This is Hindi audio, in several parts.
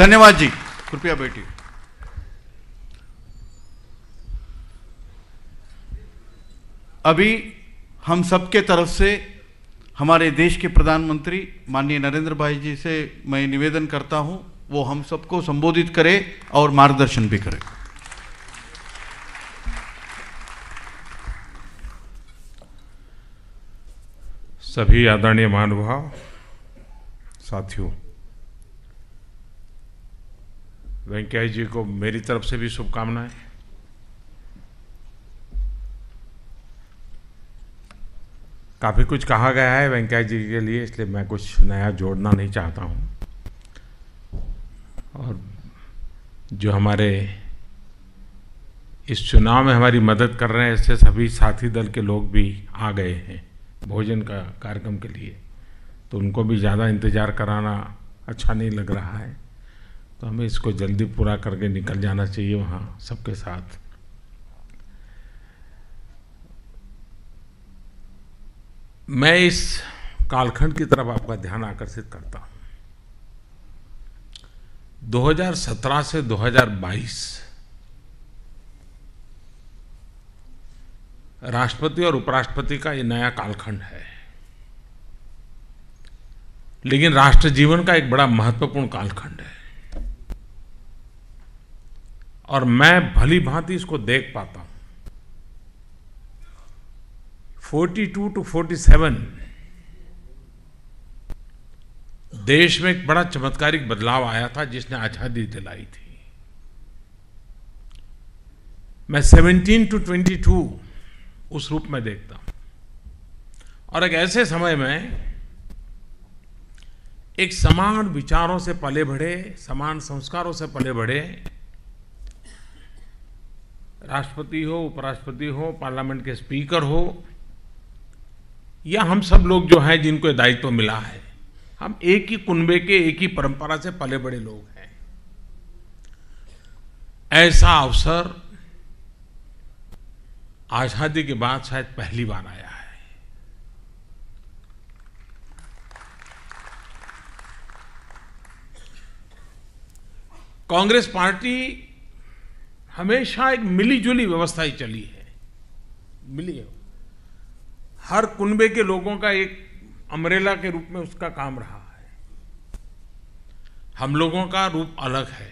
धन्यवाद जी, कृपया बैठिए। अभी हम सबके तरफ से हमारे देश के प्रधानमंत्री माननीय नरेंद्र भाई जी से मैं निवेदन करता हूं, वो हम सबको संबोधित करें और मार्गदर्शन भी करें। सभी आदरणीय महानुभाव, साथियों, वेंकैया जी को मेरी तरफ से भी शुभकामनाएं। काफ़ी कुछ कहा गया है वेंकैया जी के लिए, इसलिए मैं कुछ नया जोड़ना नहीं चाहता हूं। और जो हमारे इस चुनाव में हमारी मदद कर रहे हैं, ऐसे सभी साथी दल के लोग भी आ गए हैं भोजन का कार्यक्रम के लिए, तो उनको भी ज़्यादा इंतज़ार कराना अच्छा नहीं लग रहा है, तो हमें इसको जल्दी पूरा करके निकल जाना चाहिए वहाँ सबके साथ। मैं इस कालखंड की तरफ आपका ध्यान आकर्षित करता हूँ। 2017 से 2022 राष्ट्रपति और उपराष्ट्रपति का ये नया कालखंड है, लेकिन राष्ट्र जीवन का एक बड़ा महत्वपूर्ण कालखंड है, और मैं भली भांति इसको देख पाता हूं। 42 to 47 देश में एक बड़ा चमत्कारिक बदलाव आया था जिसने आजादी दिलाई थी। मैं 17 to 22 उस रूप में देखता हूं, और एक ऐसे समय में एक समान विचारों से पले बढ़े, समान संस्कारों से पले बढ़े राष्ट्रपति हो, उपराष्ट्रपति हो, पार्लियामेंट के स्पीकर हो, या हम सब लोग जो हैं जिनको ये दायित्व मिला है, हम एक ही कुनबे के, एक ही परंपरा से पले बड़े लोग हैं। ऐसा अवसर आजादी के बाद शायद पहली बार आया है। कांग्रेस पार्टी हमेशा एक मिली-जुली व्यवस्था ही चली है, मिली है। हर कुनबे के लोगों का एक अम्ब्रेला के रूप में उसका काम रहा है। हम लोगों का रूप अलग है,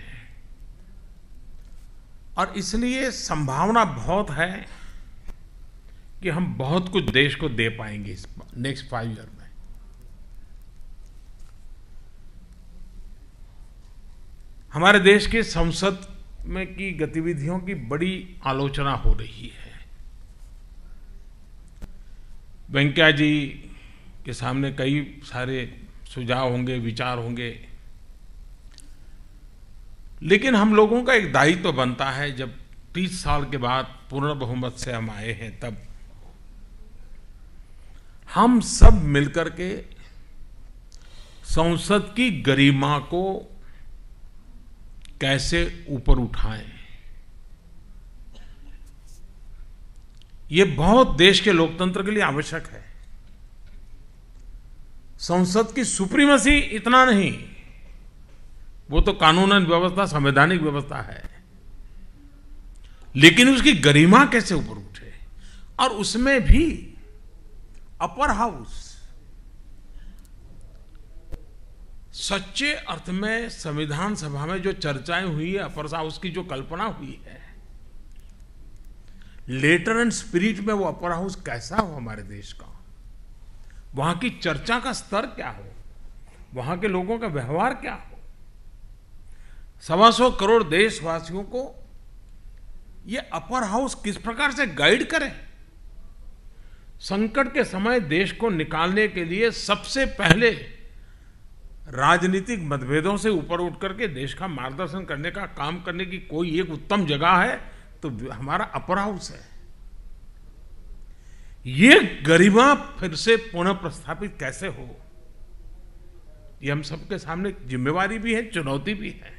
और इसलिए संभावना बहुत है कि हम बहुत कुछ देश को दे पाएंगे इस नेक्स्ट 5 ईयर में। हमारे देश के संसद में की गतिविधियों की बड़ी आलोचना हो रही है। वेंकैया जी के सामने कई सारे सुझाव होंगे, विचार होंगे, लेकिन हम लोगों का एक दायित्व बनता है, जब 30 साल के बाद पूर्ण बहुमत से हम आए हैं, तब हम सब मिलकर के संसद की गरिमा को कैसे ऊपर उठाएं। ये बहुत देश के लोकतंत्र के लिए आवश्यक है। संसद की सुप्रीमेसी इतना नहीं, वो तो कानूनन व्यवस्था, संवैधानिक व्यवस्था है, लेकिन उसकी गरिमा कैसे ऊपर उठे, और उसमें भी अपर हाउस सच्चे अर्थ में संविधान सभा में जो चर्चाएं हुई है, अपर हाउस की जो कल्पना हुई है, लेटर एंड स्पिरिट में वो अपर हाउस कैसा हो हमारे देश का, वहां की चर्चा का स्तर क्या हो, वहां के लोगों का व्यवहार क्या हो, 125 करोड़ देशवासियों को ये अपर हाउस किस प्रकार से गाइड करे। संकट के समय देश को निकालने के लिए सबसे पहले राजनीतिक मतभेदों से ऊपर उठ करके देश का मार्गदर्शन करने का काम करने की कोई एक उत्तम जगह है तो हमारा अपर हाउस है। ये गरिमा फिर से पुनः प्रस्थापित कैसे हो, ये हम सबके सामने जिम्मेवारी भी है, चुनौती भी है।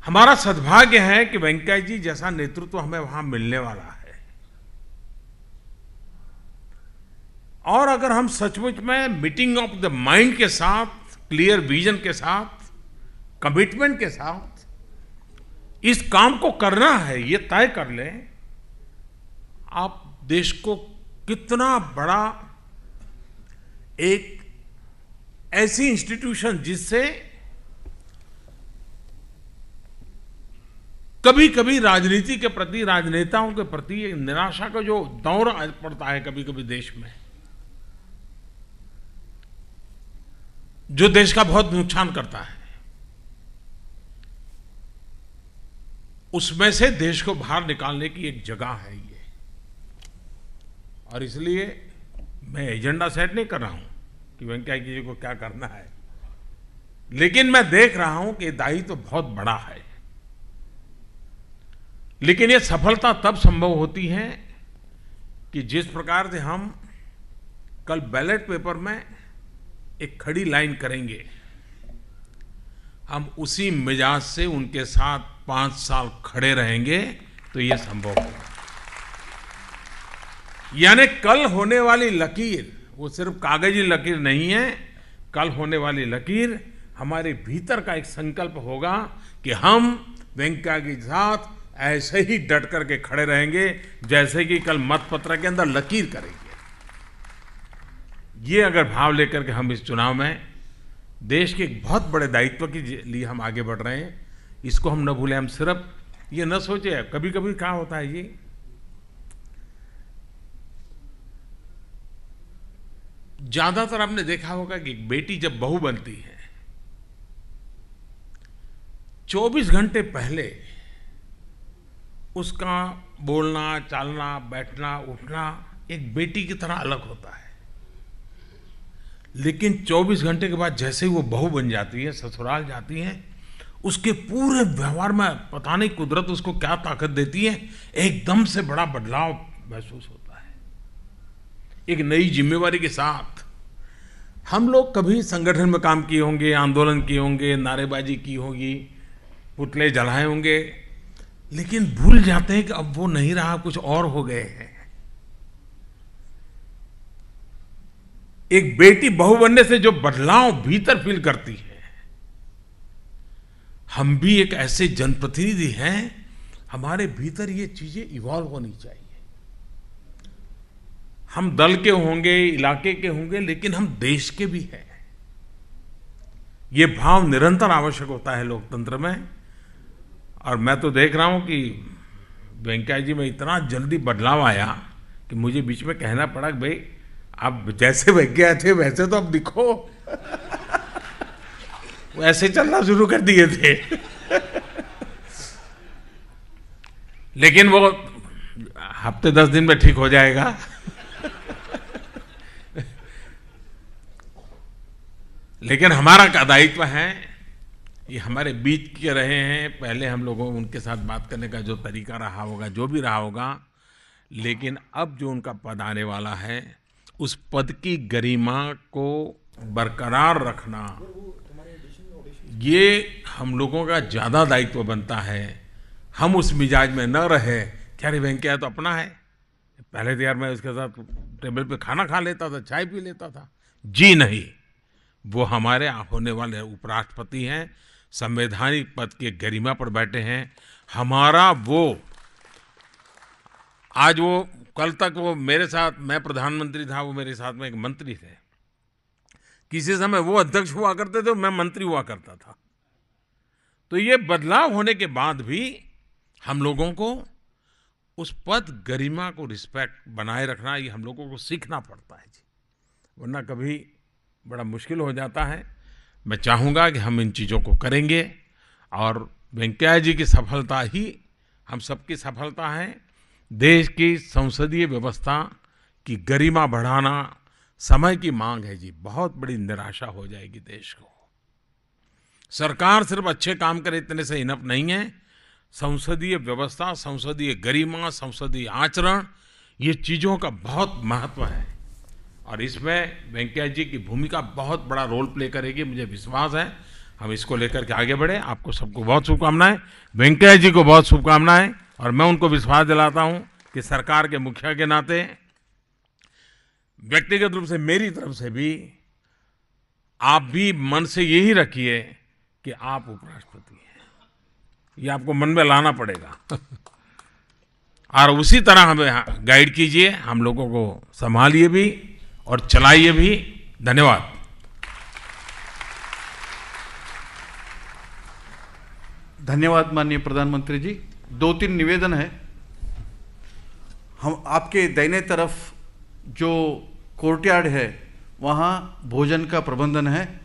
हमारा सद्भाग्य है कि वेंकैया जी जैसा नेतृत्व हमें वहां मिलने वाला है, और अगर हम सचमुच में मीटिंग ऑफ द माइंड के साथ क्लियर विजन के साथ, कमिटमेंट के साथ इस काम को करना है, ये तय कर लें, आप देश को कितना बड़ा एक ऐसी इंस्टीट्यूशन जिससे कभी कभी राजनीति के प्रति, राजनेताओं के प्रति एक निराशा का जो दौर पड़ता है कभी कभी देश में, जो देश का बहुत नुकसान करता है, उसमें से देश को बाहर निकालने की एक जगह है ये। और इसलिए मैं एजेंडा सेट नहीं कर रहा हूं कि वेंकैया जी को क्या करना है, लेकिन मैं देख रहा हूं कि दायित्व तो बहुत बड़ा है। लेकिन ये सफलता तब संभव होती है कि जिस प्रकार से हम कल बैलेट पेपर में एक खड़ी लाइन करेंगे, हम उसी मिजाज से उनके साथ 5 साल खड़े रहेंगे तो ये संभव होगा। यानी कल होने वाली लकीर वो सिर्फ कागजी लकीर नहीं है, कल होने वाली लकीर हमारे भीतर का एक संकल्प होगा कि हम वेंकैया के साथ ऐसे ही डट करके खड़े रहेंगे जैसे कि कल मतपत्र के अंदर लकीर करेंगे। ये अगर भाव लेकर के हम इस चुनाव में देश के एक बहुत बड़े दायित्व के लिए हम आगे बढ़ रहे हैं, इसको हम न भूलें। हम सिर्फ ये न सोचे, कभी कभी क्या होता है ये ज्यादातर आपने देखा होगा कि बेटी जब बहू बनती है 24 घंटे पहले उसका बोलना, चालना, बैठना, उठना एक बेटी की तरह अलग होता है। लेकिन 24 घंटे के बाद जैसे ही वो बहू बन जाती है, ससुराल जाती है, उसके पूरे व्यवहार में पता नहीं कुदरत उसको क्या ताकत देती है, एकदम से बड़ा बदलाव महसूस होता है। एक नई जिम्मेवारी के साथ हम लोग कभी संगठन में काम किए होंगे, आंदोलन किए होंगे, नारेबाजी की होगी, पुतले जलाए होंगे, लेकिन भूल जाते हैं कि अब वो नहीं रहा, कुछ और हो गए हैं। एक बेटी बहू बनने से जो बदलाव भीतर फील करती है, हम भी एक ऐसे जनप्रतिनिधि हैं, हमारे भीतर ये चीजें इवॉल्व होनी चाहिए। हम दल के होंगे, इलाके के होंगे, लेकिन हम देश के भी हैं। ये भाव निरंतर आवश्यक होता है लोकतंत्र में। और मैं तो देख रहा हूं कि वेंकैया जी में इतना जल्दी बदलाव आया कि मुझे बीच में कहना पड़ा कि भाई आप जैसे वेंकैया थे वैसे तो अब दिखो। वो ऐसे चलना शुरू कर दिए थे। लेकिन वो हफ्ते 10 दिन में ठीक हो जाएगा। लेकिन हमारा क्या दायित्व है, ये हमारे बीच के रहे हैं। पहले हम लोगों उनके साथ बात करने का जो तरीका रहा होगा, जो भी रहा होगा, लेकिन अब जो उनका पद आने वाला है, उस पद की गरिमा को बरकरार रखना, ये हम लोगों का ज्यादा दायित्व बनता है। हम उस मिजाज में न रहे क्या रे वेंकैया तो अपना है, पहले तो यार मैं उसके साथ टेबल पे खाना खा लेता था, चाय पी लेता था। जी नहीं, वो हमारे होने वाले उपराष्ट्रपति हैं, संवैधानिक पद के गरिमा पर बैठे हैं। हमारा वो आज वो कल तक वो मेरे साथ, मैं प्रधानमंत्री था, वो मेरे साथ में एक मंत्री थे। किसी समय वो अध्यक्ष हुआ करते थे, मैं मंत्री हुआ करता था। तो ये बदलाव होने के बाद भी हम लोगों को उस पद गरिमा को रिस्पेक्ट बनाए रखना, ये हम लोगों को सीखना पड़ता है जी, वरना कभी बड़ा मुश्किल हो जाता है। मैं चाहूँगा कि हम इन चीज़ों को करेंगे और वेंकैया जी की सफलता ही हम सबकी सफलता है। देश की संसदीय व्यवस्था की गरिमा बढ़ाना समय की मांग है जी। बहुत बड़ी निराशा हो जाएगी देश को। सरकार सिर्फ अच्छे काम करे इतने से इनफ नहीं है। संसदीय व्यवस्था, संसदीय गरिमा, संसदीय आचरण, ये चीज़ों का बहुत महत्व है और इसमें वेंकैया जी की भूमिका बहुत बड़ा रोल प्ले करेगी, मुझे विश्वास है। हम इसको लेकर के आगे बढ़े। आपको सबको बहुत शुभकामनाएं, वेंकैया जी को बहुत शुभकामनाएं। और मैं उनको विश्वास दिलाता हूं कि सरकार के मुखिया के नाते, व्यक्तिगत रूप से मेरी तरफ से भी आप भी मन से यही रखिए कि आप उपराष्ट्रपति हैं, ये आपको मन में लाना पड़ेगा और उसी तरह हमें गाइड कीजिए, हम लोगों को संभालिए भी और चलाइए भी। धन्यवाद। धन्यवाद माननीय प्रधानमंत्री जी। 2-3 निवेदन है। हम आपके दाहिने तरफ जो कोर्टयार्ड है वहाँ भोजन का प्रबंधन है,